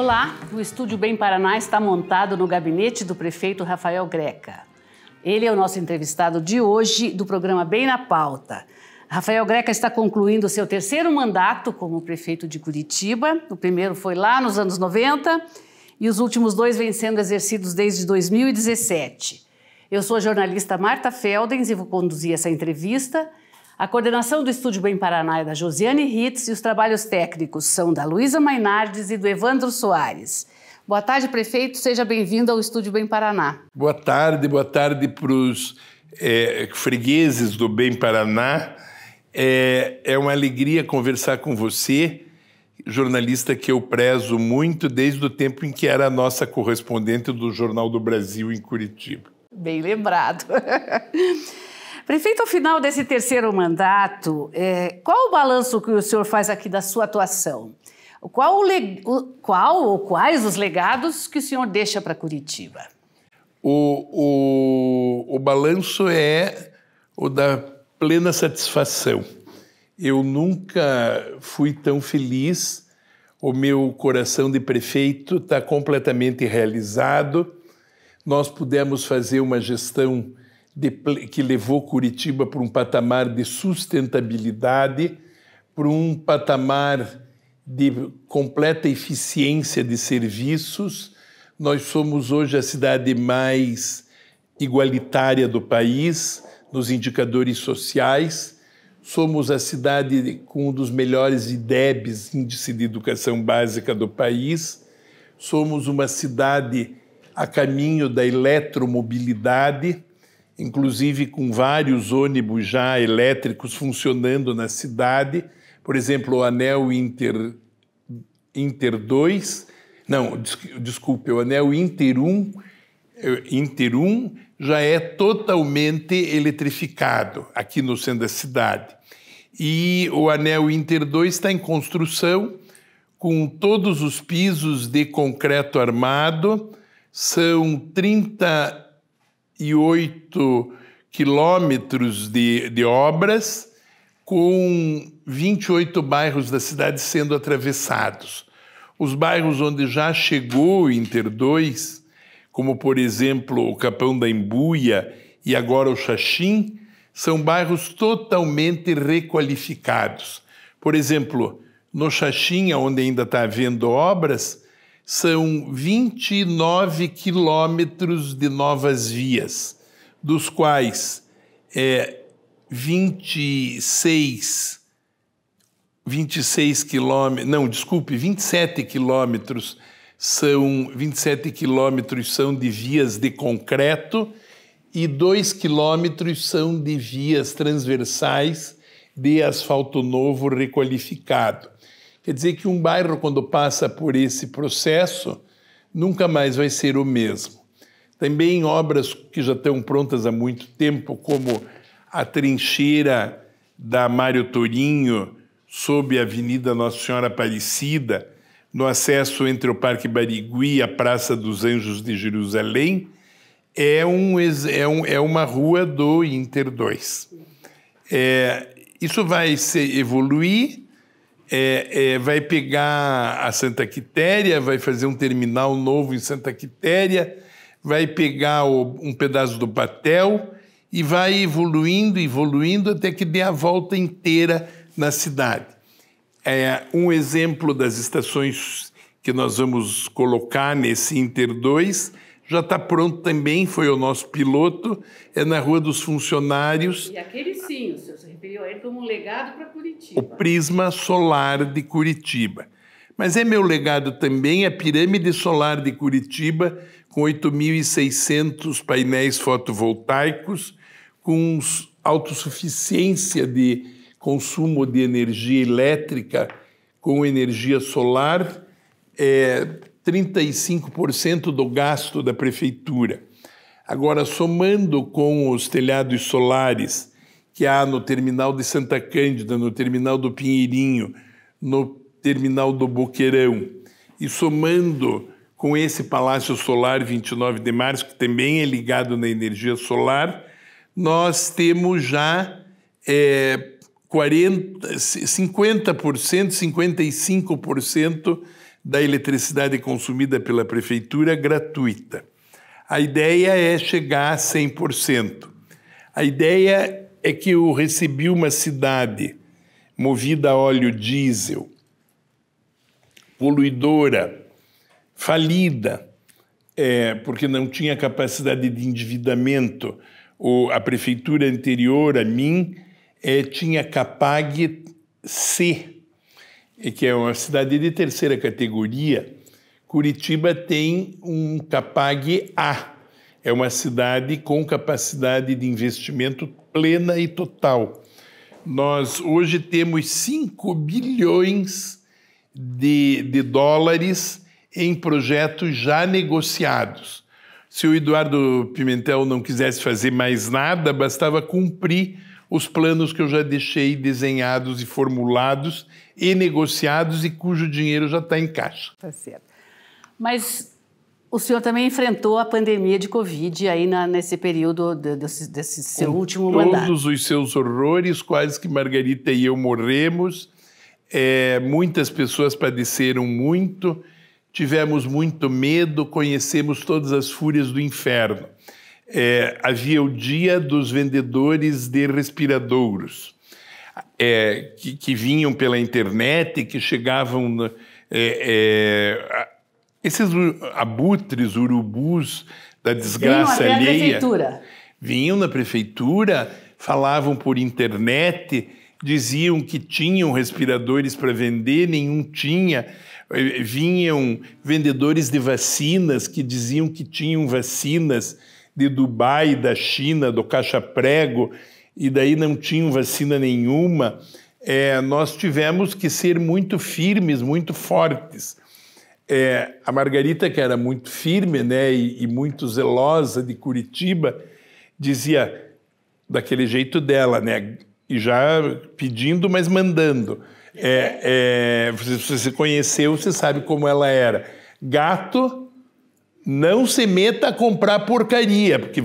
Olá, o Estúdio Bem Paraná está montado no gabinete do prefeito Rafael Greca. Ele é o nosso entrevistado de hoje do programa Bem na Pauta. Rafael Greca está concluindo seu terceiro mandato como prefeito de Curitiba. O primeiro foi lá nos anos 90 e os últimos dois vêm sendo exercidos desde 2017. Eu sou a jornalista Marta Feldens e vou conduzir essa entrevista. A coordenação do Estúdio Bem Paraná é da Josiane Ritz e os trabalhos técnicos são da Luísa Mainardes e do Evandro Soares. Boa tarde, prefeito. Seja bem-vindo ao Estúdio Bem Paraná. Boa tarde para os fregueses do Bem Paraná. É uma alegria conversar com você, jornalista que eu prezo muito desde o tempo em que era a nossa correspondente do Jornal do Brasil em Curitiba. Bem lembrado. Prefeito, ao final desse terceiro mandato, qual o balanço que o senhor faz aqui da sua atuação? Quais os legados que o senhor deixa para Curitiba? O balanço é o da plena satisfação. Eu nunca fui tão feliz, o meu coração de prefeito está completamente realizado. Nós pudemos fazer uma gestão que levou Curitiba para um patamar de sustentabilidade, para um patamar de completa eficiência de serviços. Nós somos hoje a cidade mais igualitária do país, nos indicadores sociais. Somos a cidade com um dos melhores IDEBs, Índice de Educação Básica do país. Somos uma cidade a caminho da eletromobilidade, inclusive com vários ônibus já elétricos funcionando na cidade. Por exemplo, o anel Inter 2, o anel Inter 1 já é totalmente eletrificado aqui no centro da cidade. E o anel Inter 2 está em construção com todos os pisos de concreto armado. São 38 quilômetros de obras, com 28 bairros da cidade sendo atravessados. Os bairros onde já chegou o Inter 2, como, por exemplo, o Capão da Embuia e agora o Xaxim, são bairros totalmente requalificados. Por exemplo, no Xaxim, onde ainda está havendo obras, são 29 quilômetros de novas vias, dos quais 27 quilômetros são de vias de concreto e 2 quilômetros são de vias transversais de asfalto novo requalificado. Quer dizer que um bairro, quando passa por esse processo, nunca mais vai ser o mesmo. Também obras que já estão prontas há muito tempo, como a trincheira da Mário Torinho, sob a Avenida Nossa Senhora Aparecida, no acesso entre o Parque Barigui e a Praça dos Anjos de Jerusalém, é uma rua do Inter 2. Isso vai evoluir. Vai pegar a Santa Quitéria, vai fazer um terminal novo em Santa Quitéria, vai pegar um pedaço do Patel e vai evoluindo até que dê a volta inteira na cidade. Um exemplo das estações que nós vamos colocar nesse Inter 2 já está pronto também, foi o nosso piloto, é na Rua dos Funcionários. E aquele sim, o senhor se referiu a ele como um legado para Curitiba. O Prisma Solar de Curitiba. Mas é meu legado também a Pirâmide Solar de Curitiba, com 8.600 painéis fotovoltaicos, com autossuficiência de consumo de energia elétrica com energia solar, 35% do gasto da prefeitura. Agora, somando com os telhados solares que há no terminal de Santa Cândida, no terminal do Pinheirinho, no terminal do Boqueirão, e somando com esse Palácio Solar 29 de Março, que também é ligado na energia solar, nós temos já 50%, 55% da eletricidade consumida pela prefeitura gratuita. A ideia é chegar a 100%. A ideia é que eu recebi uma cidade movida a óleo diesel, poluidora, falida, porque não tinha capacidade de endividamento. A prefeitura anterior a mim tinha Capag C, que é uma cidade de terceira categoria. Curitiba tem um Capag A, é uma cidade com capacidade de investimento plena e total. Nós hoje temos 5 bilhões de dólares em projetos já negociados. Se o Eduardo Pimentel não quisesse fazer mais nada, bastava cumprir os planos que eu já deixei desenhados e formulados e negociados e cujo dinheiro já está em caixa. Tá certo. Mas o senhor também enfrentou a pandemia de Covid aí nesse período desse seu último mandato. Todos os seus horrores, quase que Margarita e eu morremos. Muitas pessoas padeceram muito, tivemos muito medo, conhecemos todas as fúrias do inferno. Havia o dia dos vendedores de respiradouros, que vinham pela internet, que chegavam... esses abutres, urubus da desgraça alheia... Vinham até a prefeitura. Vinham na prefeitura, falavam por internet, diziam que tinham respiradores para vender, nenhum tinha. Vinham vendedores de vacinas que diziam que tinham vacinas de Dubai, da China, do caixa-prego, e daí não tinham vacina nenhuma. Nós tivemos que ser muito firmes, muito fortes. A Margarita, que era muito firme, né, e muito zelosa de Curitiba, dizia daquele jeito dela, né, e já pedindo, mas mandando. Se você conheceu, você sabe como ela era. Gato, não se meta a comprar porcaria, porque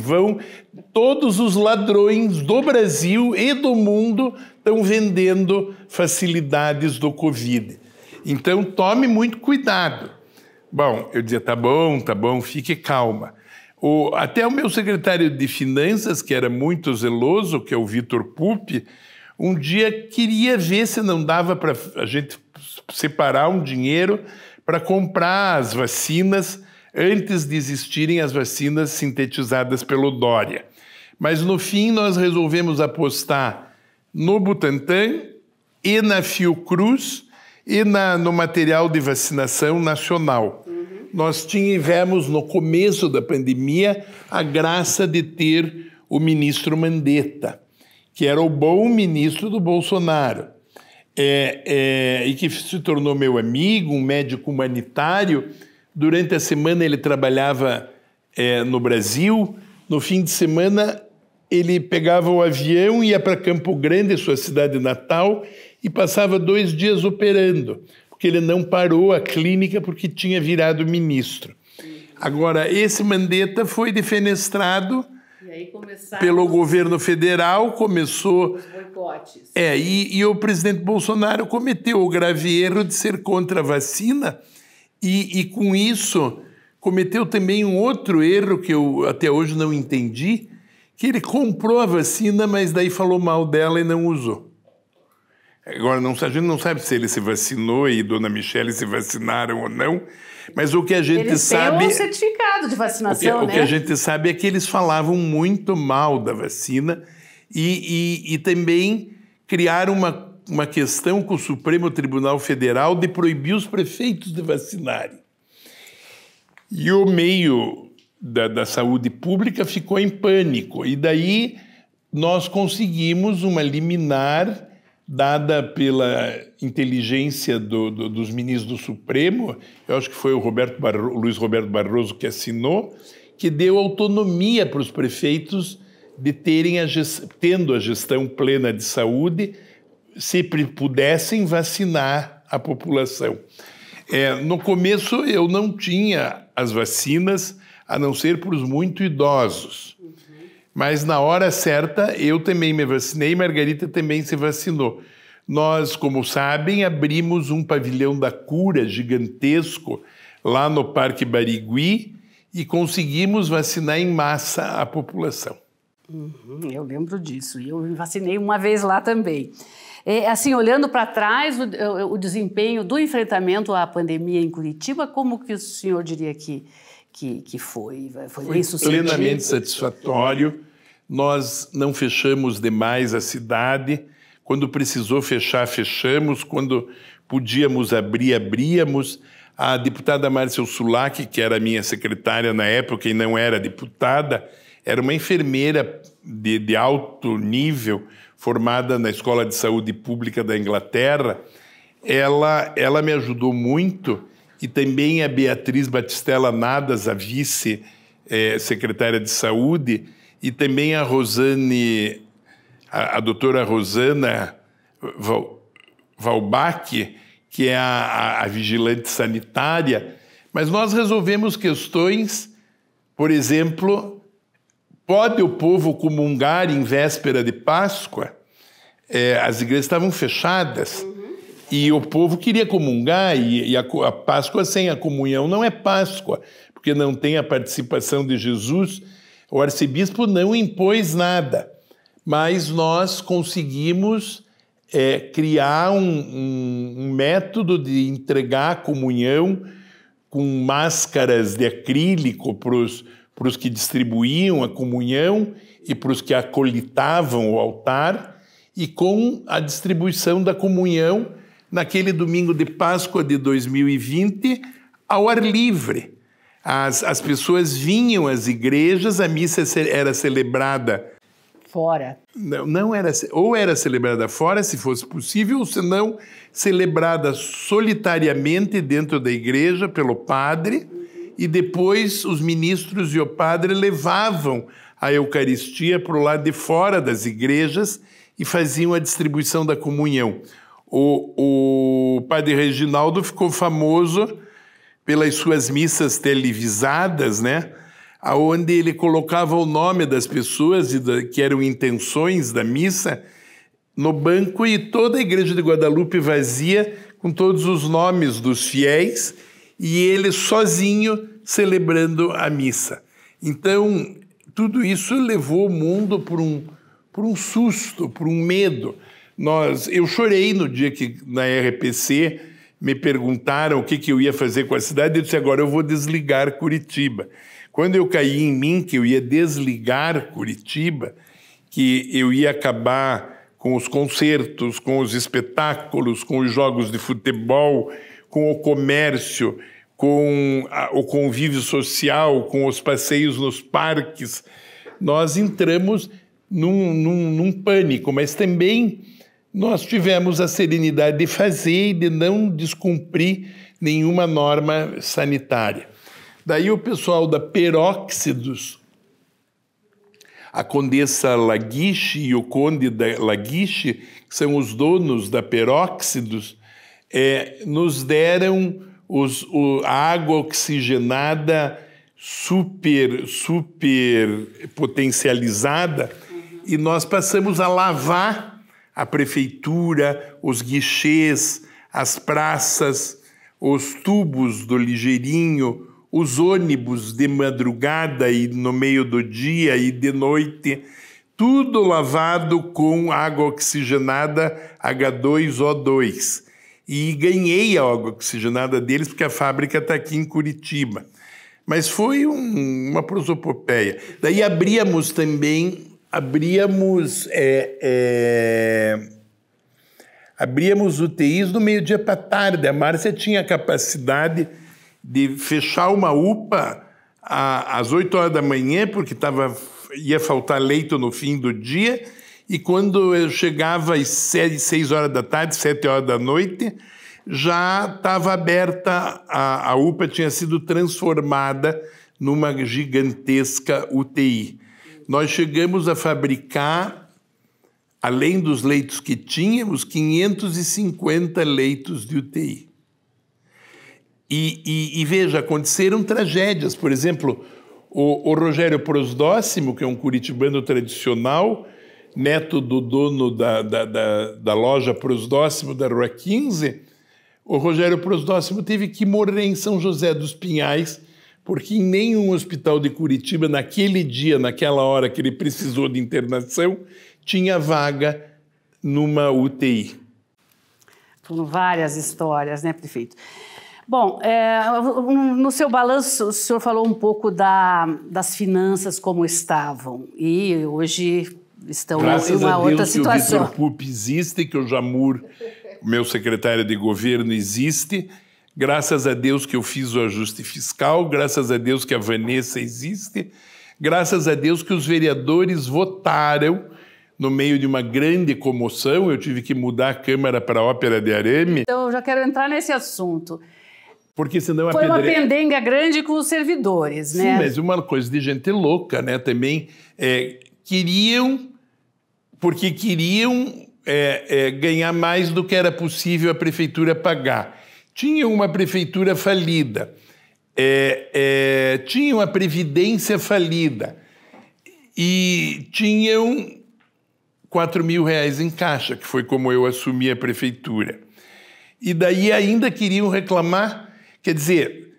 todos os ladrões do Brasil e do mundo estão vendendo facilidades do Covid. Então, tome muito cuidado. Bom, eu dizia, tá bom, fique calma. Até o meu secretário de Finanças, que era muito zeloso, que é o Vitor Pupi, um dia queria ver se não dava para a gente separar um dinheiro para comprar as vacinas antes de existirem as vacinas sintetizadas pelo Dória. Mas, no fim, nós resolvemos apostar no Butantan e na Fiocruz e no material de vacinação nacional. Nós tivemos, no começo da pandemia, a graça de ter o ministro Mandetta, que era o bom ministro do Bolsonaro, e que se tornou meu amigo, um médico humanitário. Durante a semana ele trabalhava no Brasil, no fim de semana ele pegava o avião, ia para Campo Grande, sua cidade natal, e passava 2 dias operando, porque ele não parou a clínica porque tinha virado ministro. Agora, esse Mandetta foi defenestrado pelo governo federal, começou... Os boicotes. E o presidente Bolsonaro cometeu o grave erro de ser contra a vacina e com isso, cometeu também um outro erro que eu até hoje não entendi, que ele comprou a vacina, mas daí falou mal dela e não usou. Agora, a gente não sabe se ele se vacinou e Dona Michele se vacinaram ou não, mas o que a gente sabe... Eles têm um certificado de vacinação, né? O que a gente sabe é que eles falavam muito mal da vacina e também criaram uma questão com o Supremo Tribunal Federal de proibir os prefeitos de vacinarem. E o meio da saúde pública ficou em pânico. E daí nós conseguimos uma liminar dada pela inteligência dos ministros do Supremo, eu acho que foi o Luiz Roberto Barroso que assinou, que deu autonomia para os prefeitos de tendo a gestão plena de saúde, se pudessem vacinar a população. No começo eu não tinha as vacinas, a não ser para os muito idosos. Mas na hora certa eu também me vacinei, Margarita também se vacinou. nós, como sabem, abrimos um pavilhão da cura gigantesco lá no Parque Barigui e conseguimos vacinar em massa a população. Eu lembro disso, e eu me vacinei uma vez lá também. Assim, olhando para trás, o desempenho do enfrentamento à pandemia em Curitiba, como que o senhor diria que foi? Foi bem sucedido? Plenamente satisfatório. Nós não fechamos demais a cidade. Quando precisou fechar, fechamos. Quando podíamos abrir, abríamos. A deputada Márcia Ursulac, que era minha secretária na época e não era deputada, era uma enfermeira de alto nível, formada na Escola de Saúde Pública da Inglaterra. Ela me ajudou muito, e também a Beatriz Batistella Nadas, a vice-secretária de Saúde, e também a Rosane, a doutora Rosana Valbach, que é a vigilante sanitária. Mas nós resolvemos questões, por exemplo, pode o povo comungar em véspera de Páscoa? As igrejas estavam fechadas e o povo queria comungar, e a Páscoa sem a comunhão não é Páscoa, porque não tem a participação de Jesus. O arcebispo não impôs nada, mas nós conseguimos criar um método de entregar a comunhão com máscaras de acrílico para os que distribuíam a comunhão e para os que acolitavam o altar, e com a distribuição da comunhão naquele domingo de Páscoa de 2020 ao ar livre. As pessoas vinham às igrejas, a missa era celebrada fora. Não era, ou era celebrada fora, se fosse possível, ou se não, celebrada solitariamente dentro da igreja pelo padre, e depois os ministros e o padre levavam a Eucaristia para o lado de fora das igrejas e faziam a distribuição da comunhão. O padre Reginaldo ficou famoso pelas suas missas televisadas, né? Onde ele colocava o nome das pessoas que eram intenções da missa no banco, e toda a igreja de Guadalupe vazia, com todos os nomes dos fiéis, e ele sozinho celebrando a missa. Então, tudo isso levou o mundo por um susto, por um medo. Eu chorei no dia que, na RPC, me perguntaram o que eu ia fazer com a cidade. Eu disse: agora eu vou desligar Curitiba. Quando eu caí em mim que eu ia desligar Curitiba, que eu ia acabar com os concertos, com os espetáculos, com os jogos de futebol, com o comércio, com o convívio social, com os passeios nos parques, nós entramos num pânico, mas também nós tivemos a serenidade de fazer e de não descumprir nenhuma norma sanitária. Daí o pessoal da Peróxidos, a Condessa Laguiche e o Conde da Laguiche, que são os donos da Peróxidos, nos deram a água oxigenada super potencializada, e nós passamos a lavar a prefeitura, os guichês, as praças, os tubos do Ligeirinho, os ônibus de madrugada e no meio do dia e de noite, tudo lavado com água oxigenada H2O2. E ganhei a água oxigenada deles, porque a fábrica está aqui em Curitiba. Mas foi uma prosopopeia. Daí abríamos UTIs do meio-dia para tarde. A Márcia tinha a capacidade de fechar uma UPA às 8 horas da manhã, porque ia faltar leito no fim do dia, e quando eu chegava às 6 horas da tarde, 7 horas da noite, já estava aberta, a UPA tinha sido transformada numa gigantesca UTI. Nós chegamos a fabricar, além dos leitos que tínhamos, 550 leitos de UTI. E veja, aconteceram tragédias. Por exemplo, o Rogério Prosdóximo, que é um curitibano tradicional, neto do dono da loja Prosdóximo, da Rua 15, o Rogério Prosdóximo teve que morrer em São José dos Pinhais, porque em nenhum hospital de Curitiba, naquele dia, naquela hora que ele precisou de internação, tinha vaga numa UTI. Foram várias histórias, né, prefeito? Bom, no seu balanço, o senhor falou um pouco das finanças como estavam, e hoje estão em uma outra situação. Graças a Deus que o Vitor Pup existe, que o Jamur, meu secretário de governo, existe, graças a Deus que eu fiz o ajuste fiscal, graças a Deus que a Vanessa existe, graças a Deus que os vereadores votaram no meio de uma grande comoção. Eu tive que mudar a Câmara para a Ópera de Arame. Então, eu já quero entrar nesse assunto. Porque senão foi uma pendenga grande com os servidores, né? Sim, mas uma coisa de gente louca, né? Também queriam ganhar mais do que era possível a prefeitura pagar. Tinha uma prefeitura falida, tinha uma previdência falida e tinham R$4.000 em caixa, que foi como eu assumi a prefeitura. E daí ainda queriam reclamar. Quer dizer,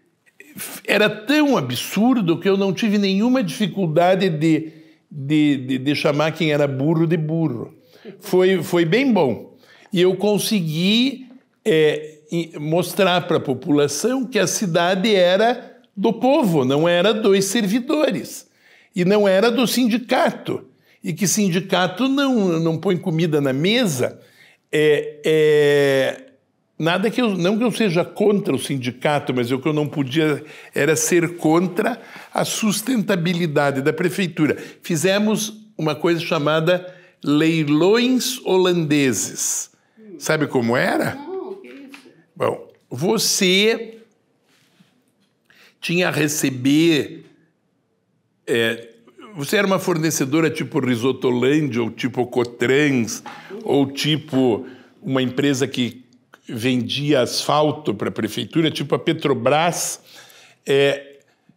era tão absurdo que eu não tive nenhuma dificuldade de chamar quem era burro de burro. Foi bem bom. E eu consegui mostrar para a população que a cidade era do povo, não era dos servidores. E não era do sindicato. E que sindicato não põe comida na mesa. Não que eu seja contra o sindicato, mas o que eu não podia era ser contra a sustentabilidade da prefeitura. Fizemos uma coisa chamada leilões holandeses. Sabe como era? Não, que isso? Bom, você tinha a receber... você era uma fornecedora tipo Risotolândia, ou tipo Cotrans, ou tipo uma empresa que vendia asfalto para a prefeitura, tipo a Petrobras.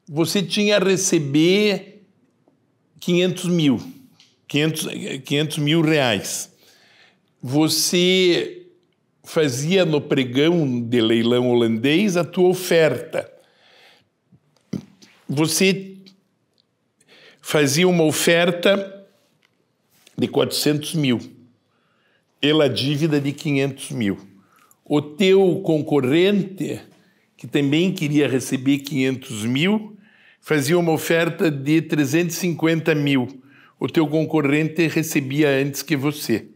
Você tinha a receber 500 mil reais. Você fazia no pregão de leilão holandês a tua oferta. Você fazia uma oferta de 400 mil pela dívida de 500 mil. O teu concorrente, que também queria receber 500 mil, fazia uma oferta de 350 mil. O teu concorrente recebia antes que você.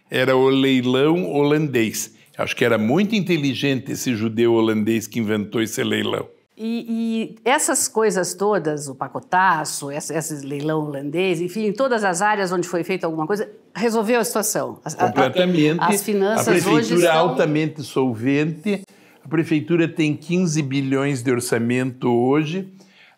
Era o leilão holandês. Acho que era muito inteligente esse judeu holandês que inventou esse leilão. E essas coisas todas, o pacotaço, esse leilão holandês, enfim, em todas as áreas onde foi feita alguma coisa, resolveu a situação. Completamente. As finanças hoje a prefeitura é altamente solvente. A prefeitura tem 15 bilhões de orçamento hoje.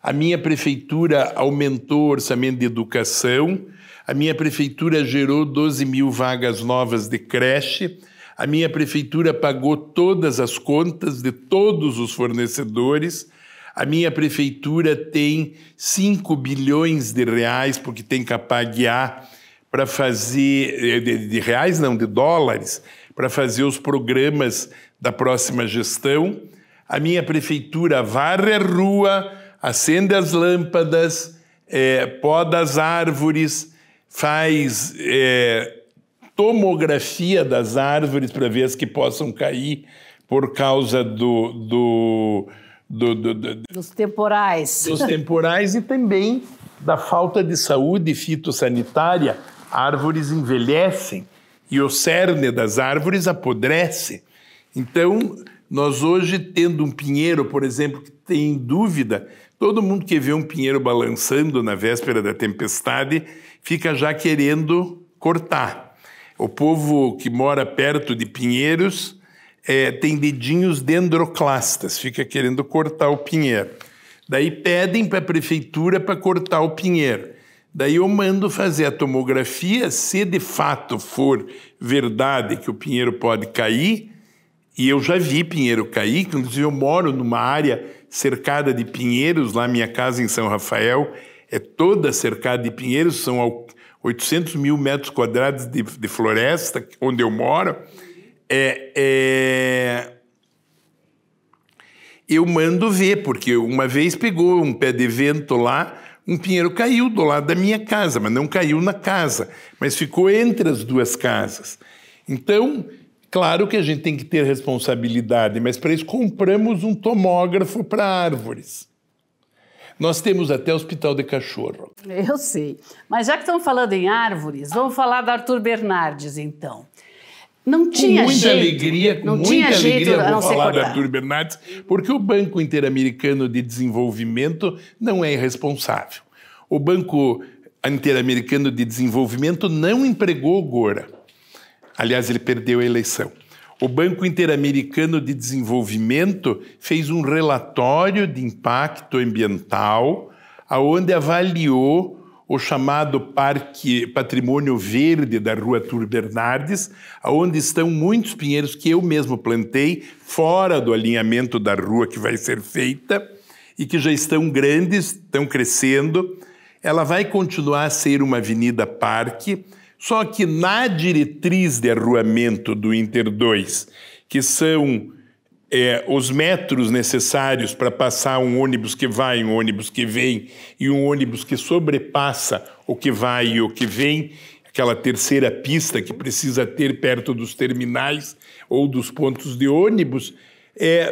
A minha prefeitura aumentou o orçamento de educação. A minha prefeitura gerou 12 mil vagas novas de creche. A minha prefeitura pagou todas as contas de todos os fornecedores. A minha prefeitura tem 5 bilhões de reais, porque tem que pagar para fazer... De reais não, de dólares, para fazer os programas da próxima gestão. A minha prefeitura varre a rua, acende as lâmpadas, poda as árvores, faz... tomografia das árvores para ver as que possam cair por causa dos temporais. Dos temporais e também da falta de saúde fitossanitária. Árvores envelhecem e o cerne das árvores apodrece. Então, nós hoje, tendo um pinheiro, por exemplo, que tem dúvida, todo mundo que vê um pinheiro balançando na véspera da tempestade fica já querendo cortar. O povo que mora perto de pinheiros tem dedinhos dendroclastas, fica querendo cortar o pinheiro. Daí pedem para a prefeitura para cortar o pinheiro. Daí eu mando fazer a tomografia, se de fato for verdade que o pinheiro pode cair, e eu já vi pinheiro cair, inclusive eu moro numa área cercada de pinheiros, lá minha casa em São Rafael é toda cercada de pinheiros, são 800 mil metros quadrados de floresta, onde eu moro, eu mando ver, porque uma vez pegou um pé de vento lá, um pinheiro caiu do lado da minha casa, mas não caiu na casa, mas ficou entre as duas casas. Então, claro que a gente tem que ter responsabilidade, mas para isso compramos um tomógrafo para árvores. Nós temos até hospital de cachorro. Eu sei. Mas já que estamos falando em árvores, vamos falar da Arthur Bernardes, então. Não tinha jeito. Com muita alegria vou falar do Arthur Bernardes, porque o Banco Interamericano de Desenvolvimento não é irresponsável. O Banco Interamericano de Desenvolvimento não empregou o Gora. Aliás, ele perdeu a eleição. O Banco Interamericano de Desenvolvimento fez um relatório de impacto ambiental, onde avaliou o chamado Parque Patrimônio Verde da Rua Arthur Bernardes, onde estão muitos pinheiros que eu mesmo plantei, fora do alinhamento da rua que vai ser feita, e que já estão grandes, estão crescendo. Ela vai continuar a ser uma avenida-parque, só que na diretriz de arruamento do Inter 2, que são os metros necessários para passar um ônibus que vai, um ônibus que vem, e um ônibus que sobrepassa o que vai e o que vem, aquela terceira pista que precisa ter perto dos terminais ou dos pontos de ônibus,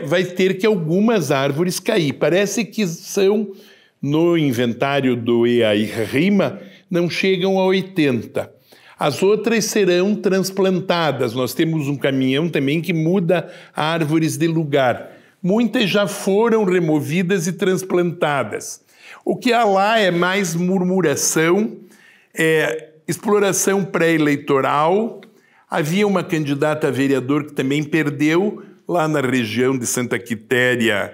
vai ter que algumas árvores cair. Parece que são, no inventário do EAI-RIMA, não chegam a 80. As outras serão transplantadas. Nós temos um caminhão também que muda árvores de lugar. Muitas já foram removidas e transplantadas. O que há lá é mais murmuração, exploração pré-eleitoral. Havia uma candidata a vereador que também perdeu lá na região de Santa Quitéria,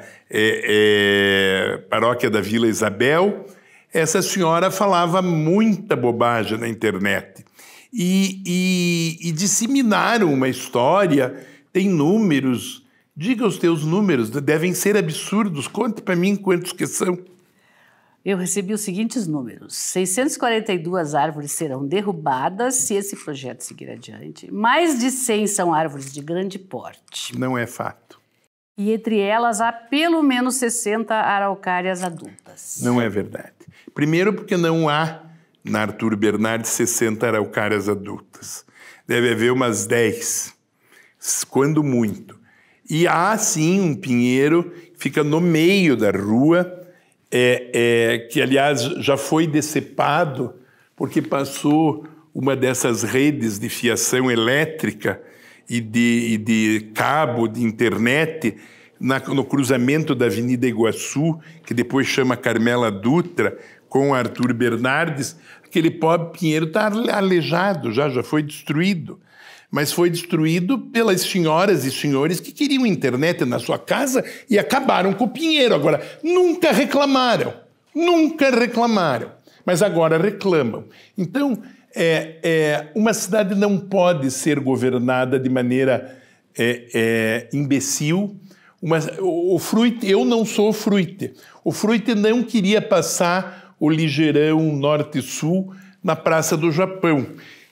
paróquia da Vila Isabel. Essa senhora falava muita bobagem na internet. E disseminaram uma história, tem números, diga os teus números, devem ser absurdos, conte para mim quantos que são. Eu recebi os seguintes números: 642 árvores serão derrubadas se esse projeto seguir adiante, mais de 100 são árvores de grande porte. Não é fato. E entre elas há pelo menos 60 araucárias adultas. Não é verdade. Primeiro porque não há na Arthur Bernardes 60 araucárias adultas. Deve haver umas 10, quando muito. E há, sim, um pinheiro que fica no meio da rua, que, aliás, já foi decepado porque passou uma dessas redes de fiação elétrica e de cabo de internet no cruzamento da Avenida Iguaçu, que depois chama Carmela Dutra, com Arthur Bernardes. Aquele pobre pinheiro está aleijado, já foi destruído. Mas foi destruído pelas senhoras e senhores que queriam internet na sua casa e acabaram com o pinheiro. Agora, nunca reclamaram, mas agora reclamam. Então, uma cidade não pode ser governada de maneira imbecil. O Fruit, eu não sou o Fruit. O Fruit não queria passar o ligeirão norte-sul na Praça do Japão.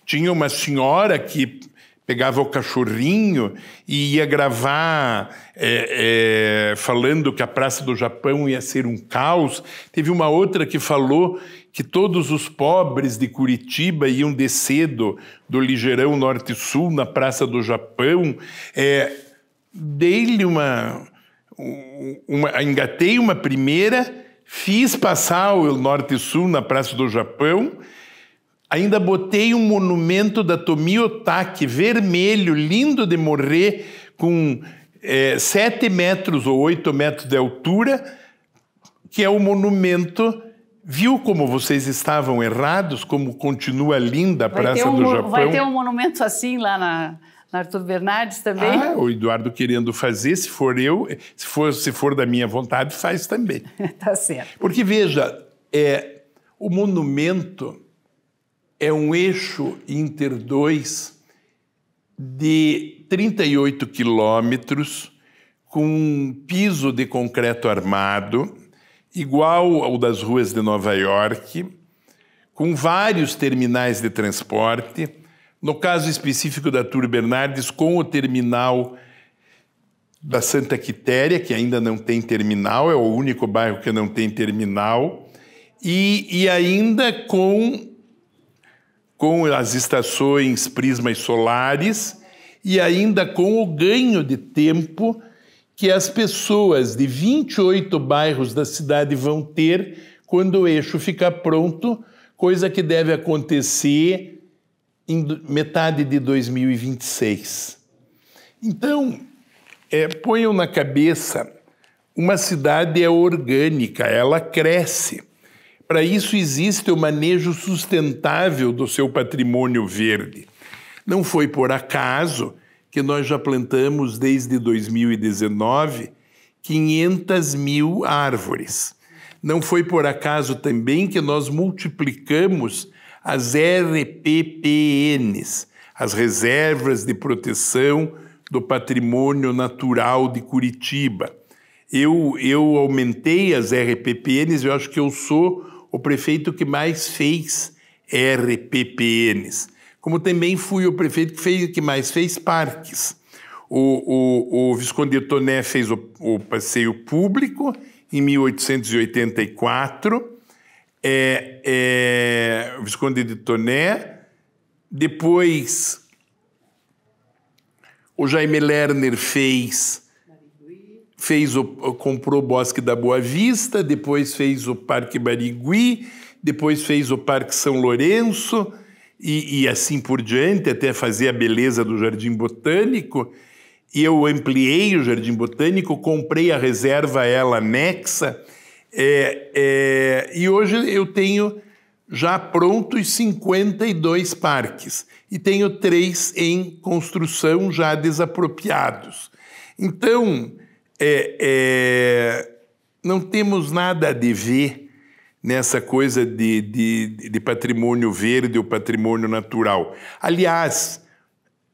Tinha uma senhora que pegava o cachorrinho e ia gravar falando que a Praça do Japão ia ser um caos. Teve uma outra que falou que todos os pobres de Curitiba iam descer do ligeirão norte-sul na Praça do Japão. Dei-lhe engatei uma primeira, fiz passar o Norte e Sul na Praça do Japão, ainda botei um monumento da Tomi Otaki, vermelho, lindo de morrer, com 7 metros ou 8 metros de altura, que é o monumento. Viu como vocês estavam errados, como continua linda a Praça do Japão? Vai ter um monumento assim lá na Arthur Bernardes também? O Eduardo querendo fazer, se for da minha vontade, faz também. Tá certo. Porque, veja, o monumento é um eixo Inter 2 de 38 quilômetros, com um piso de concreto armado, igual ao das ruas de Nova York, com vários terminais de transporte. No caso específico da Arthur Bernardes, com o terminal da Santa Quitéria, que ainda não tem terminal, é o único bairro que não tem terminal, e ainda com as estações Prisma e Solares, e ainda com o ganho de tempo que as pessoas de 28 bairros da cidade vão ter quando o eixo ficar pronto, coisa que deve acontecer em metade de 2026. Então, ponham na cabeça, uma cidade é orgânica, ela cresce. Para isso existe o manejo sustentável do seu patrimônio verde. Não foi por acaso que nós já plantamos desde 2019 500 mil árvores. Não foi por acaso também que nós multiplicamos as RPPNs, as Reservas de Proteção do Patrimônio Natural de Curitiba. Eu aumentei as RPPNs, eu acho que eu sou o prefeito que mais fez RPPNs. Como também fui o prefeito que mais fez parques. O Visconde de Toné fez o passeio público em 1884, o Visconde de Toné. Depois, o Jaime Lerner comprou o Bosque da Boa Vista, depois fez o Parque Barigui, depois fez o Parque São Lourenço, e assim por diante, até fazer a beleza do Jardim Botânico. E eu ampliei o Jardim Botânico, comprei a reserva ela anexa, e hoje eu tenho já prontos 52 parques, e tenho 3 em construção já desapropriados. Então, não temos nada a dever nessa coisa de patrimônio verde ou patrimônio natural. Aliás,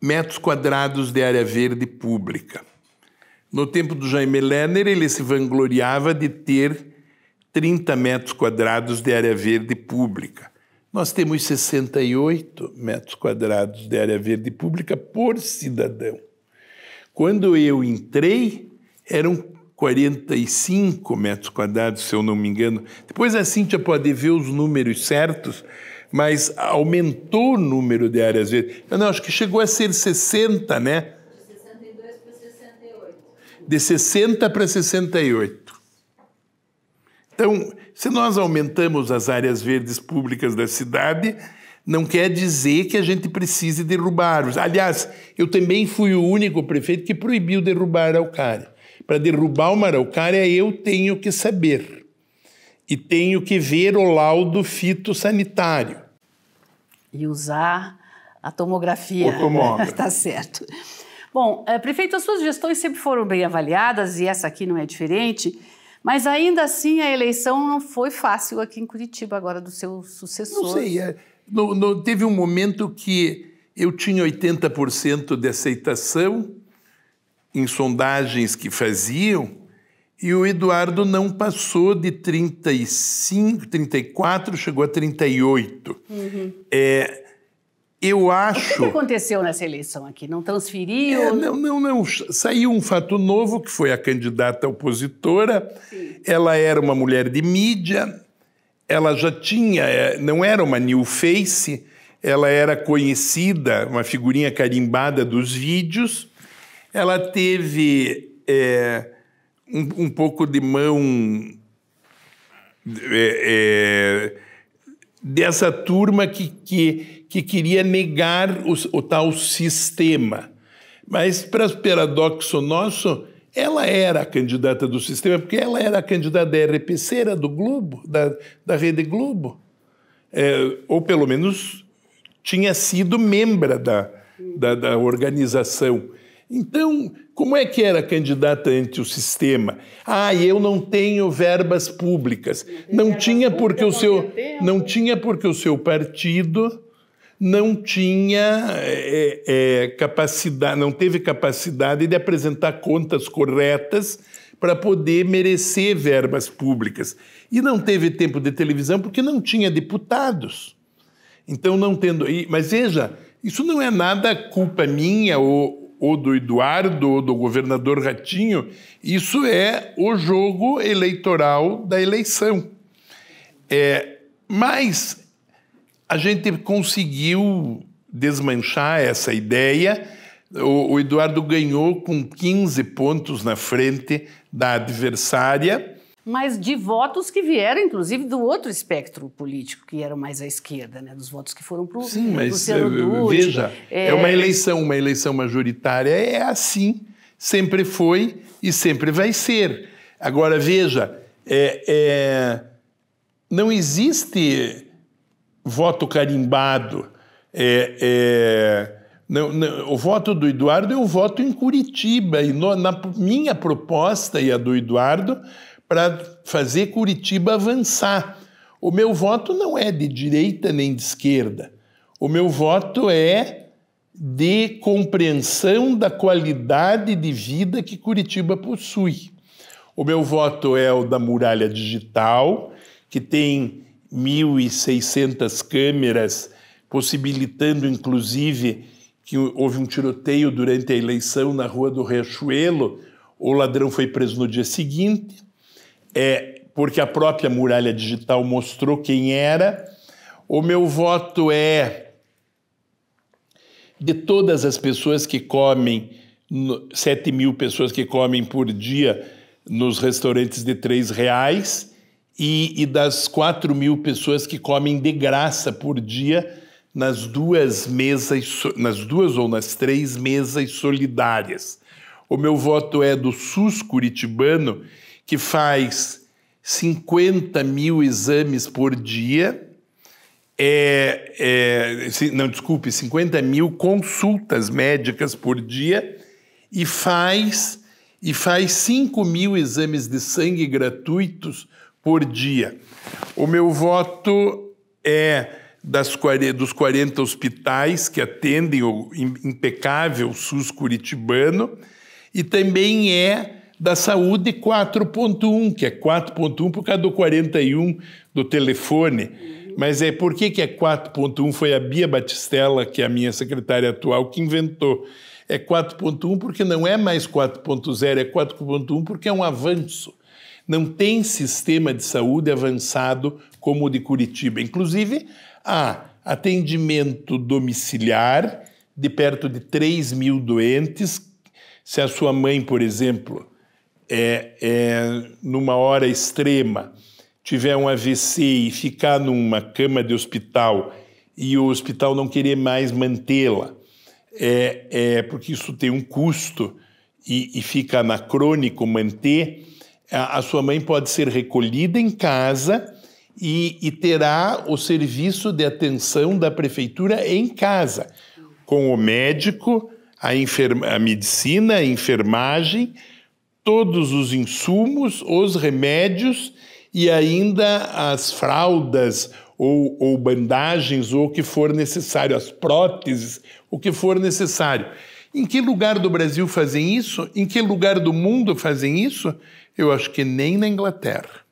metros quadrados de área verde pública. No tempo do Jaime Lerner, ele se vangloriava de ter 30 metros quadrados de área verde pública. Nós temos 68 metros quadrados de área verde pública por cidadão. Quando eu entrei, eram 45 metros quadrados, se eu não me engano. Depois a Cíntia pode ver os números certos, mas aumentou o número de áreas verdes. Eu não, acho que chegou a ser 60, né? De 62 para 68. De 60 para 68. Então, se nós aumentamos as áreas verdes públicas da cidade, não quer dizer que a gente precise derrubar árvores. Aliás, eu também fui o único prefeito que proibiu derrubar araucária. Para derrubar uma araucária, eu tenho que saber. E tenho que ver o laudo fitossanitário. E usar a tomografia. O tomógrafo. Tá certo. Bom, prefeito, as suas gestões sempre foram bem avaliadas, e essa aqui não é diferente, mas ainda assim a eleição não foi fácil aqui em Curitiba agora do seu sucessor. Não sei, teve um momento que eu tinha 80% de aceitação em sondagens que faziam, e o Eduardo não passou de 35, 34, chegou a 38. Uhum. Eu acho... O que aconteceu nessa eleição aqui? Não transferiu? Não. Saiu um fato novo, que foi a candidata opositora. Sim. Ela era uma mulher de mídia, ela já tinha... Não era uma new face, ela era conhecida, uma figurinha carimbada dos vídeos. Ela teve um pouco de mão dessa turma que queria negar o tal sistema. Mas, para paradoxo nosso, ela era a candidata do sistema, porque ela era a candidata da RPC, era do Globo, da Rede Globo. Ou, pelo menos, tinha sido membro da organização. Então, como é que era candidata ante o sistema? Eu não tenho verbas públicas. Não tinha porque o seu partido não tinha capacidade, não teve capacidade de apresentar contas corretas para poder merecer verbas públicas. E não teve tempo de televisão porque não tinha deputados. Então, não tendo... Mas veja, isso não é nada culpa minha ou do Eduardo ou do governador Ratinho. Isso é o jogo eleitoral da eleição. Mas a gente conseguiu desmanchar essa ideia. O Eduardo ganhou com 15 pontos na frente da adversária. Mas de votos que vieram, inclusive, do outro espectro político, que eram mais à esquerda, né? Dos votos que foram para o Luciano Dutti. Veja, é uma eleição majoritária, é assim, sempre foi e sempre vai ser. Agora, veja, não existe voto carimbado. O voto do Eduardo é o voto em Curitiba, e na minha proposta e a do Eduardo, para fazer Curitiba avançar. O meu voto não é de direita nem de esquerda. O meu voto é de compreensão da qualidade de vida que Curitiba possui. O meu voto é o da muralha digital, que tem 1.600 câmeras, possibilitando, inclusive, que houve um tiroteio durante a eleição na Rua do Riachuelo. O ladrão foi preso no dia seguinte, porque a própria muralha digital mostrou quem era. O meu voto é de todas as pessoas que comem, 7 mil pessoas que comem por dia nos restaurantes de R$3, e das 4 mil pessoas que comem de graça por dia nas duas ou nas 3 mesas solidárias. O meu voto é do SUS curitibano, que faz 50 mil exames por dia, 50 mil consultas médicas por dia, e faz 5 mil exames de sangue gratuitos por dia. O meu voto é dos 40 hospitais que atendem o impecável SUS curitibano, e também é da saúde 4.1, que é 4.1 por causa do 41 do telefone. Mas por que é 4.1? Foi a Bia Batistella, que é a minha secretária atual, que inventou. É 4.1 porque não é mais 4.0, é 4.1 porque é um avanço. Não tem sistema de saúde avançado como o de Curitiba. Inclusive, há atendimento domiciliar de perto de 3 mil doentes. Se a sua mãe, por exemplo, numa hora extrema, tiver um AVC e ficar numa cama de hospital e o hospital não querer mais mantê-la, porque isso tem um custo e fica anacrônico manter, a sua mãe pode ser recolhida em casa e terá o serviço de atenção da prefeitura em casa, com o médico, a medicina, a enfermagem, todos os insumos, os remédios e ainda as fraldas ou bandagens ou o que for necessário, as próteses, o que for necessário. Em que lugar do Brasil fazem isso? Em que lugar do mundo fazem isso? Eu acho que nem na Inglaterra.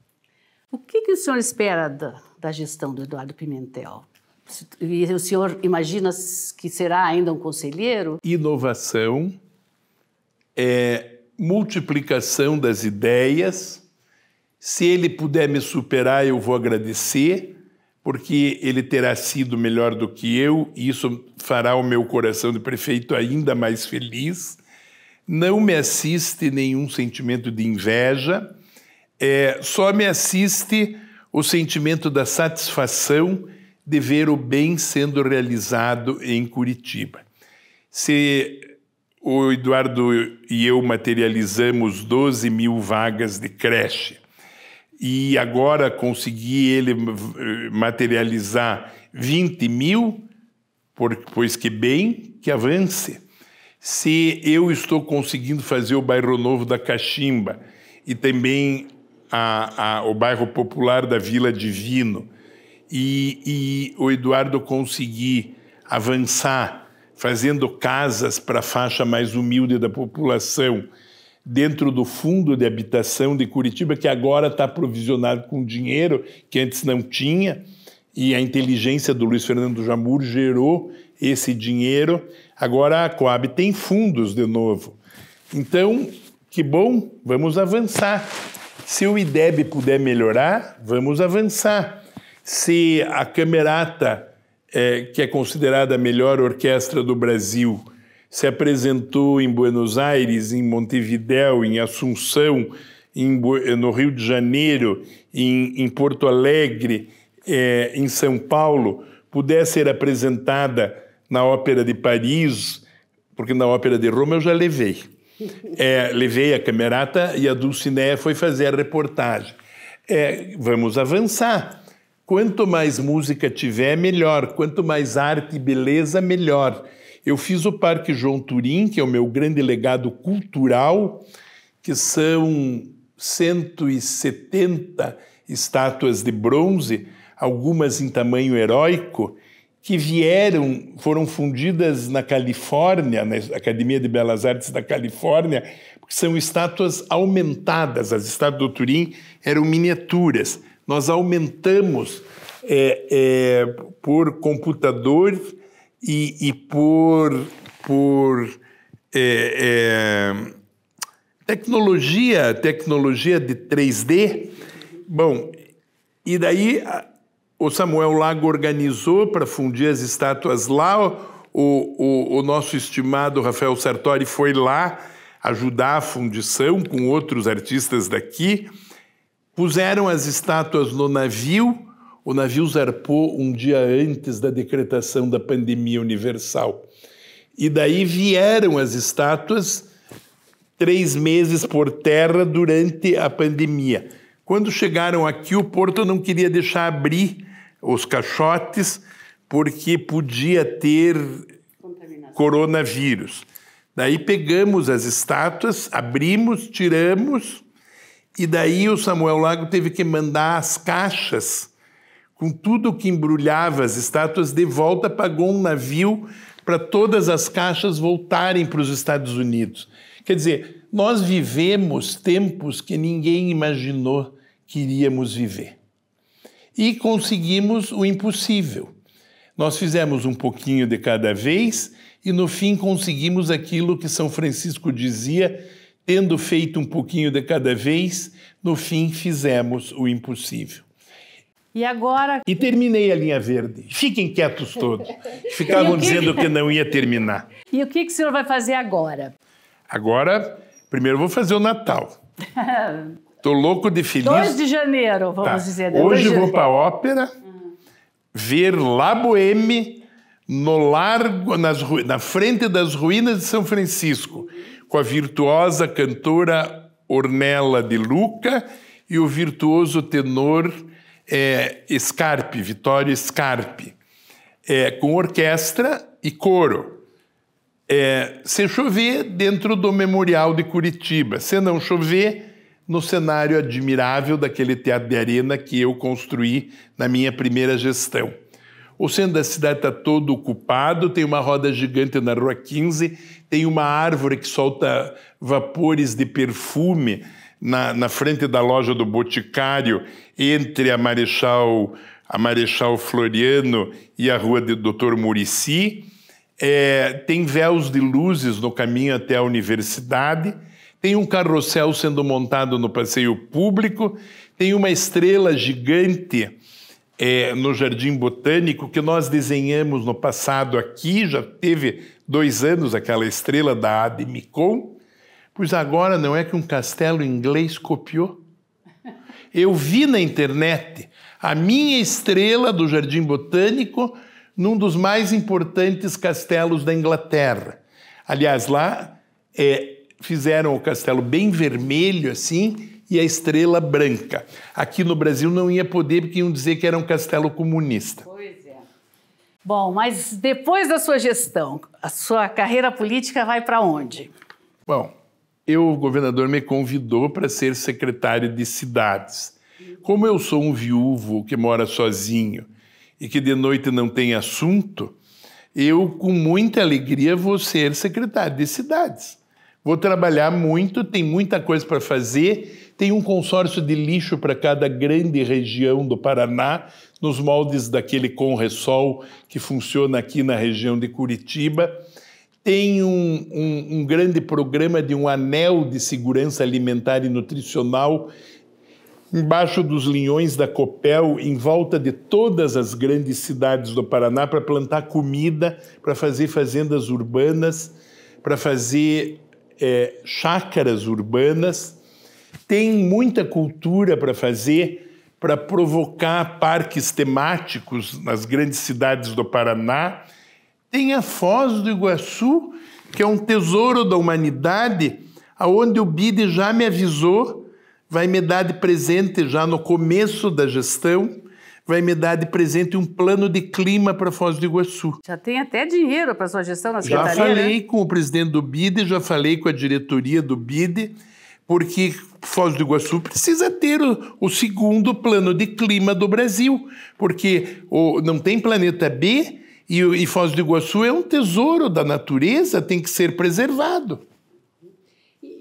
O que o senhor espera da gestão do Eduardo Pimentel? E o senhor imagina que será ainda um conselheiro? Inovação, multiplicação das ideias. Se ele puder me superar, eu vou agradecer, porque ele terá sido melhor do que eu, e isso fará o meu coração de prefeito ainda mais feliz. Não me assiste nenhum sentimento de inveja, só me assiste o sentimento da satisfação de ver o bem sendo realizado em Curitiba. Se o Eduardo e eu materializamos 12 mil vagas de creche e agora consegui ele materializar 20 mil, pois que bem, que avance. Se eu estou conseguindo fazer o bairro novo da Caximba e também o bairro popular da Vila Divino, e o Eduardo conseguir avançar fazendo casas para a faixa mais humilde da população, dentro do Fundo de Habitação de Curitiba, que agora está provisionado com dinheiro que antes não tinha, e a inteligência do Luiz Fernando Jamur gerou esse dinheiro. Agora a Coab tem fundos de novo. Então, que bom, vamos avançar. Se o IDEB puder melhorar, vamos avançar. Se a Camerata, que é considerada a melhor orquestra do Brasil, se apresentou em Buenos Aires, em Montevidéu, em Assunção, no Rio de Janeiro, em Porto Alegre, em São Paulo, puder ser apresentada na Ópera de Paris, porque na Ópera de Roma eu já levei. Levei a Camerata e a Dulcinea foi fazer a reportagem. Vamos avançar. Quanto mais música tiver, melhor. Quanto mais arte e beleza, melhor. Eu fiz o Parque João Turim, que é o meu grande legado cultural, que são 170 estátuas de bronze, algumas em tamanho heróico, que foram fundidas na Califórnia, na Academia de Belas Artes da Califórnia, porque são estátuas aumentadas. As estátuas do Turim eram miniaturas. Nós aumentamos por computador e por tecnologia de 3D. Bom, e daí o Samuel Lago organizou para fundir as estátuas lá. O nosso estimado Rafael Sartori foi lá ajudar a fundição com outros artistas daqui. Puseram as estátuas no navio. O navio zarpou um dia antes da decretação da pandemia universal. E daí vieram as estátuas 3 meses por terra durante a pandemia. Quando chegaram aqui, o porto não queria deixar abrir os caixotes porque podia ter coronavírus. Daí pegamos as estátuas, abrimos, tiramos, e daí o Samuel Lago teve que mandar as caixas com tudo que embrulhava as estátuas de volta, pagou um navio para todas as caixas voltarem para os Estados Unidos. Quer dizer, nós vivemos tempos que ninguém imaginou que iríamos viver. E conseguimos o impossível. Nós fizemos um pouquinho de cada vez e, no fim, conseguimos aquilo que São Francisco dizia: tendo feito um pouquinho de cada vez, no fim, fizemos o impossível. E agora... E terminei a linha verde. Fiquem quietos todos. Ficavam dizendo que não ia terminar. E o que o senhor vai fazer agora? Agora, primeiro vou fazer o Natal. Tô louco de feliz. 2 de janeiro, vamos dizer. Hoje vou para a ópera ver La Boheme no largo, na frente das ruínas de São Francisco, com a virtuosa cantora Ornella de Luca e o virtuoso tenor Scarpi, Vittorio Scarpi, com orquestra e coro. Se chover, dentro do Memorial de Curitiba. Se não chover, no cenário admirável daquele teatro de arena que eu construí na minha primeira gestão. O centro da cidade está todo ocupado, tem uma roda gigante na Rua 15, tem uma árvore que solta vapores de perfume na frente da loja do Boticário, entre a Marechal Floriano e a Rua do Dr. Muricy. Tem véus de luzes no caminho até a universidade, tem um carrossel sendo montado no passeio público, tem uma estrela gigante no Jardim Botânico que nós desenhamos no passado aqui, já teve 2 anos aquela estrela da Ademicon, pois agora não é que um castelo inglês copiou? Eu vi na internet a minha estrela do Jardim Botânico num dos mais importantes castelos da Inglaterra. Aliás, lá fizeram o castelo bem vermelho assim e a estrela branca. Aqui no Brasil não ia poder porque iam dizer que era um castelo comunista. Pois é. Bom, mas depois da sua gestão, a sua carreira política vai para onde? Bom, o governador me convidou para ser secretário de cidades. Como eu sou um viúvo que mora sozinho e que de noite não tem assunto, eu, com muita alegria, vou ser secretário de cidades. Vou trabalhar muito, tem muita coisa para fazer. Tem um consórcio de lixo para cada grande região do Paraná, nos moldes daquele Conresol que funciona aqui na região de Curitiba. Tem um grande programa de um anel de segurança alimentar e nutricional embaixo dos linhões da Copel, em volta de todas as grandes cidades do Paraná, para plantar comida, para fazer fazendas urbanas, para fazer chácaras urbanas. Tem muita cultura para fazer, para provocar parques temáticos nas grandes cidades do Paraná. Tem a Foz do Iguaçu, que é um tesouro da humanidade, aonde o BID já me avisou, vai me dar de presente já no começo da gestão, vai me dar de presente um plano de clima para Foz do Iguaçu. Já tem até dinheiro para sua gestão na secretaria, Já falei, né? com o presidente do BID, já falei com a diretoria do BID, porque Foz do Iguaçu precisa ter o segundo plano de clima do Brasil, porque não tem planeta B e Foz do Iguaçu é um tesouro da natureza, tem que ser preservado.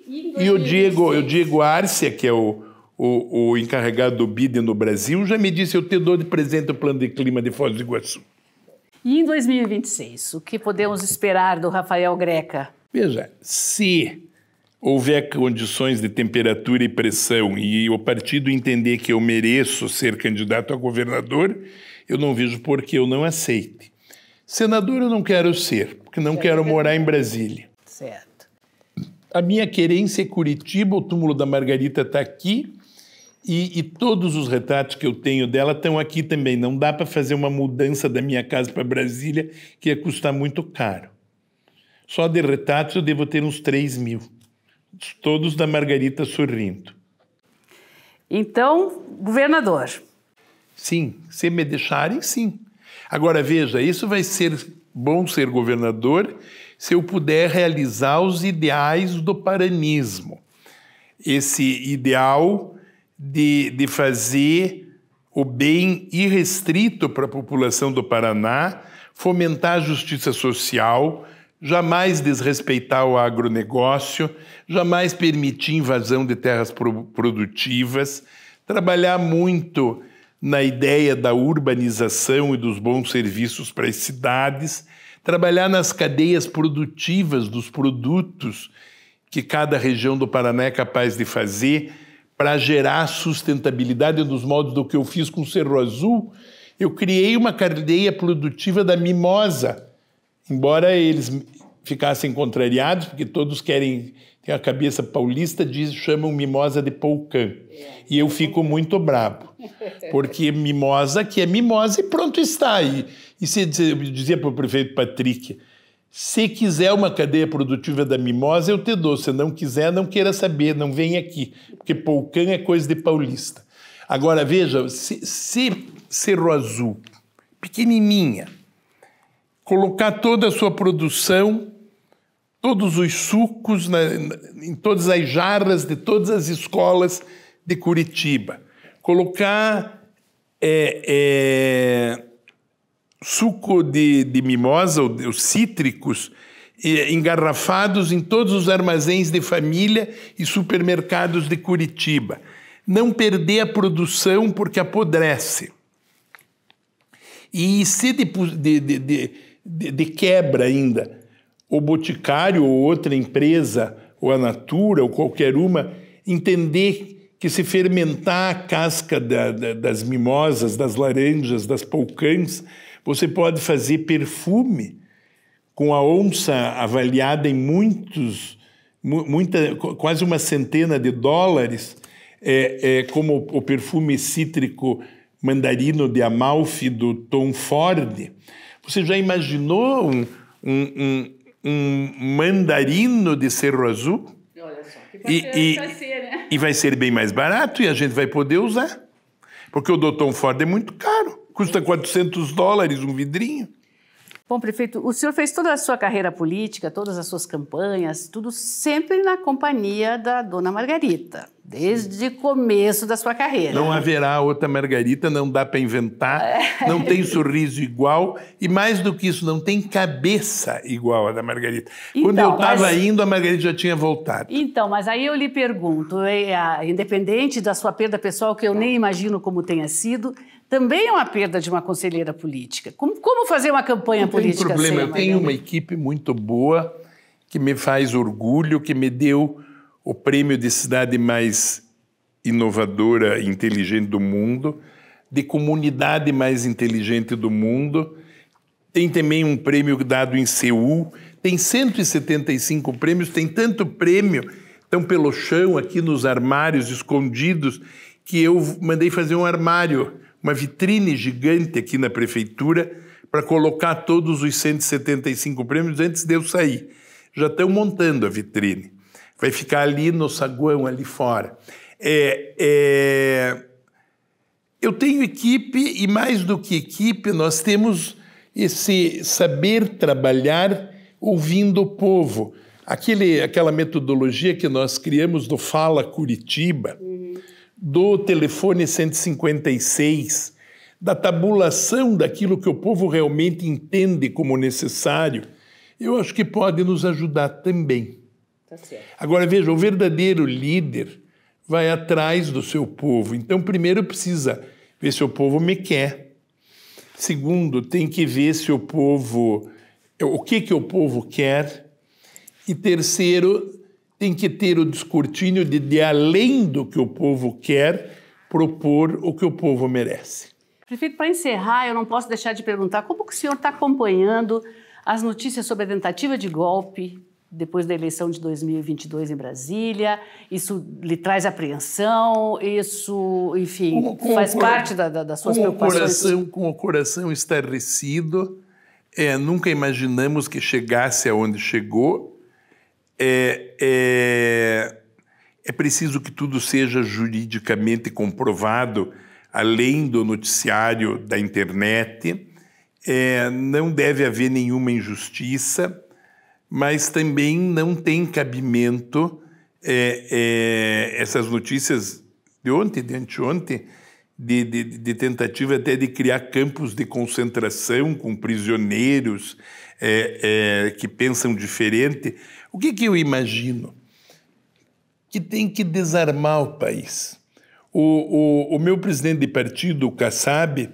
E o Diego Arcia, que é o encarregado do BID no Brasil, já me disse: eu te dou de presente o plano de clima de Foz do Iguaçu. E em 2026, o que podemos esperar do Rafael Greca? Veja, se houver condições de temperatura e pressão e o partido entender que eu mereço ser candidato a governador, eu não vejo por que eu não aceite. Senador eu não quero ser, porque não quero morar em Brasília. Certo. A minha querência é Curitiba, o túmulo da Margarita está aqui e todos os retratos que eu tenho dela estão aqui também. Não dá para fazer uma mudança da minha casa para Brasília, que ia custar muito caro. Só de retratos eu devo ter uns 3.000, todos da Margarita sorrindo. Então, governador. Sim, se me deixarem, sim. Agora, veja, isso vai ser bom ser governador se eu puder realizar os ideais do paranismo. Esse ideal de fazer o bem irrestrito para a população do Paraná, fomentar a justiça social, jamais desrespeitar o agronegócio, jamais permitir invasão de terras produtivas, trabalhar muito na ideia da urbanização e dos bons serviços para as cidades, trabalhar nas cadeias produtivas dos produtos que cada região do Paraná é capaz de fazer para gerar sustentabilidade nos moldes do que eu fiz com o Cerro Azul. Eu criei uma cadeia produtiva da mimosa, embora eles ficassem contrariados, porque todos querem, tem a cabeça paulista, chamam mimosa de polcã. E eu fico muito bravo, porque mimosa que é mimosa e pronto está. E eu dizia para o prefeito Patrick: se quiser uma cadeia produtiva da mimosa, eu te dou. Se não quiser, não queira saber, não vem aqui, porque polcã é coisa de paulista. Agora, veja, se Cerro Azul, pequenininha, colocar toda a sua produção, todos os sucos em todas as jarras de todas as escolas de Curitiba, colocar suco de mimosa, os cítricos, engarrafados em todos os armazéns de família e supermercados de Curitiba. Não perder a produção porque apodrece. E se de quebra ainda, o Boticário ou outra empresa, ou a Natura, ou qualquer uma, entender que se fermentar a casca das mimosas, das laranjas, das polcãs, você pode fazer perfume com a onça avaliada em quase uma centena de dólares, como o perfume cítrico mandarino de Amalfi do Tom Ford. Você já imaginou um mandarino de Cerro Azul? Olha só, que vai ser, né? E vai ser bem mais barato e a gente vai poder usar. Porque o do Tom Ford é muito caro. Custa $400 um vidrinho. Bom, prefeito, o senhor fez toda a sua carreira política, todas as suas campanhas, tudo sempre na companhia da dona Margarita, Desde o começo da sua carreira. Não haverá outra Margarita, não dá para inventar, não tem sorriso igual e, mais do que isso, não tem cabeça igual a da Margarita. Então, quando eu estava indo, a Margarita já tinha voltado. Então, mas aí eu lhe pergunto, independente da sua perda pessoal, que eu nem imagino como tenha sido, também é uma perda de uma conselheira política. Como fazer uma campanha política? Não tem problema, eu tenho Margarita? uma equipe muito boa, que me faz orgulho, que me deu o prêmio de cidade mais inovadora e inteligente do mundo, de comunidade mais inteligente do mundo. Tem também um prêmio dado em Seul, tem 175 prêmios, tem tanto prêmio, estão pelo chão aqui nos armários escondidos, que eu mandei fazer um armário, uma vitrine gigante aqui na prefeitura, para colocar todos os 175 prêmios antes de eu sair. Já estão montando a vitrine. Vai ficar ali no saguão, ali fora. Eu tenho equipe e, mais do que equipe, nós temos esse saber trabalhar ouvindo o povo. Aquela metodologia que nós criamos do Fala Curitiba, do telefone 156, da tabulação daquilo que o povo realmente entende como necessário, eu acho que pode nos ajudar também. Tá certo. Agora, veja, o verdadeiro líder vai atrás do seu povo. Então, primeiro precisa ver se o povo me quer. Segundo, tem que ver se o povo... o que o povo quer. E terceiro, tem que ter o descortínio de além do que o povo quer, propor o que o povo merece. Prefeito, para encerrar, eu não posso deixar de perguntar como que o senhor está acompanhando as notícias sobre a tentativa de golpe depois da eleição de 2022 em Brasília. Isso lhe traz apreensão? Isso, enfim, faz parte das suas preocupações? Com o coração estarrecido, nunca imaginamos que chegasse aonde chegou. É preciso que tudo seja juridicamente comprovado, além do noticiário da internet. Não deve haver nenhuma injustiça, mas também não tem cabimento essas notícias de ontem, de anteontem, de tentativa até de criar campos de concentração com prisioneiros que pensam diferente. O que eu imagino? Que tem que desarmar o país. O meu presidente de partido, o Kassab,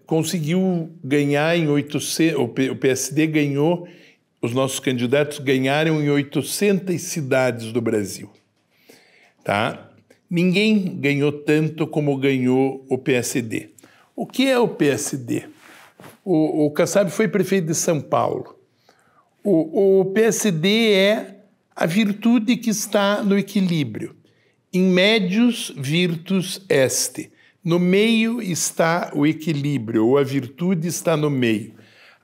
conseguiu ganhar em 800... O PSD ganhou... Os nossos candidatos ganharam em 800 cidades do Brasil. Tá? Ninguém ganhou tanto como ganhou o PSD. O que é o PSD? O Kassab foi prefeito de São Paulo. O PSD é a virtude que está no equilíbrio. In medius virtus est. No meio está o equilíbrio, ou a virtude está no meio.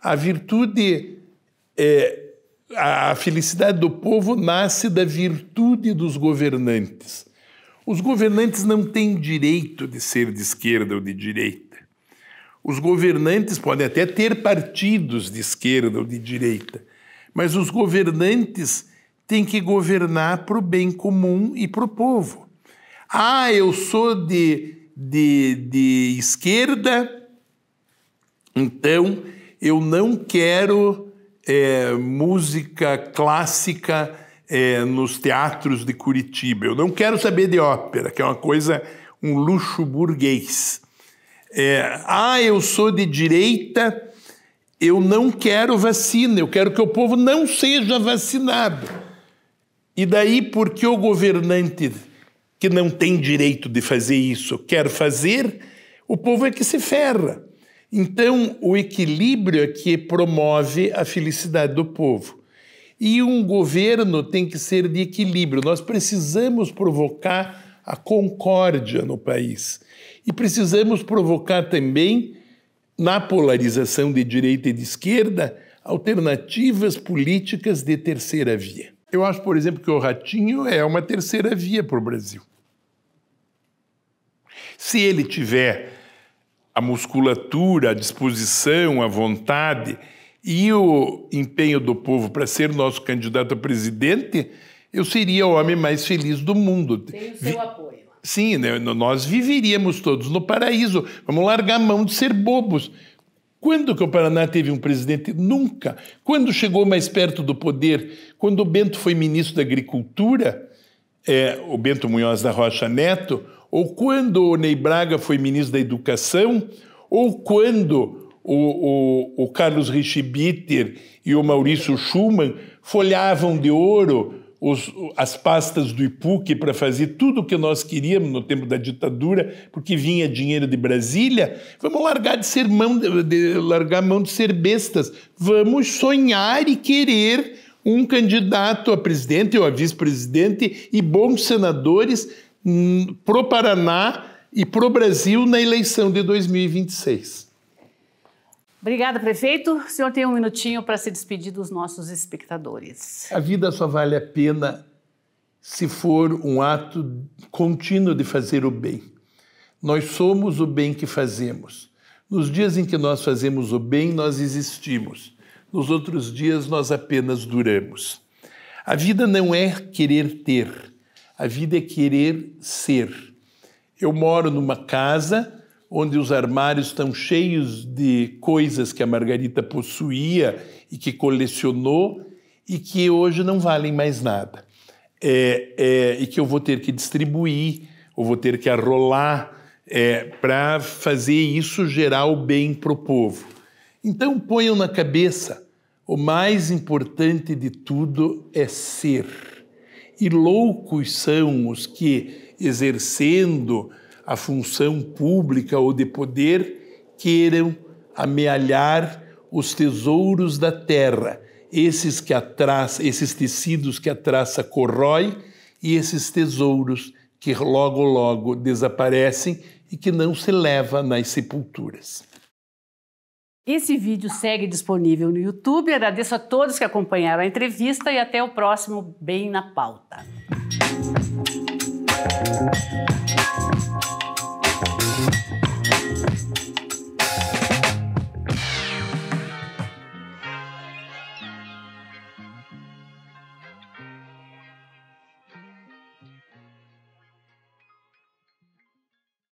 A virtude... a felicidade do povo nasce da virtude dos governantes. Os governantes não têm direito de ser de esquerda ou de direita. Os governantes podem até ter partidos de esquerda ou de direita, mas os governantes têm que governar para o bem comum e para o povo. Eu sou de esquerda, então eu não quero... música clássica nos teatros de Curitiba. Eu não quero saber de ópera, que é uma coisa, um luxo burguês. Eu sou de direita, eu não quero vacina, eu quero que o povo não seja vacinado. E daí, porque o governante que não tem direito de fazer isso quer fazer, o povo é que se ferra. Então, o equilíbrio é que promove a felicidade do povo. E um governo tem que ser de equilíbrio. Nós precisamos provocar a concórdia no país. E precisamos provocar também, na polarização de direita e de esquerda, alternativas políticas de terceira via. Eu acho, por exemplo, que o Ratinho é uma terceira via para o Brasil. Se ele tiver a musculatura, a disposição, a vontade e o empenho do povo para ser nosso candidato a presidente, eu seria o homem mais feliz do mundo. Tem o seu apoio. Sim, né? Nós viveríamos todos no paraíso. Vamos largar a mão de ser bobos. Quando que o Paraná teve um presidente? Nunca. Quando chegou mais perto do poder? Quando o Bento foi ministro da Agricultura, o Bento Munhoz da Rocha Neto, ou quando o Ney Braga foi ministro da Educação, ou quando o Carlos Richibitter e o Maurício Schumann folhavam de ouro as pastas do IPUC para fazer tudo o que nós queríamos no tempo da ditadura, porque vinha dinheiro de Brasília. Vamos largar largar a mão de ser bestas. Vamos sonhar e querer um candidato a presidente ou a vice-presidente e bons senadores pro Paraná e pro Brasil na eleição de 2026. Obrigada, prefeito. O senhor tem um minutinho para se despedir dos nossos espectadores. A vida só vale a pena se for um ato contínuo de fazer o bem. Nós somos o bem que fazemos. Nos dias em que nós fazemos o bem, nós existimos. Nos outros dias, nós apenas duramos. A vida não é querer ter, a vida é querer ser. Eu moro numa casa onde os armários estão cheios de coisas que a Margarita possuía e que colecionou e que hoje não valem mais nada. E que eu vou ter que distribuir, ou vou ter que arrolar para fazer isso gerar o bem para o povo. Então ponham na cabeça, o mais importante de tudo é ser. E loucos são os que, exercendo a função pública ou de poder, queiram amealhar os tesouros da terra, esses tecidos que a traça corrói e esses tesouros que logo, logo desaparecem e que não se leva nas sepulturas. Esse vídeo segue disponível no YouTube. Agradeço a todos que acompanharam a entrevista e até o próximo Bem na Pauta.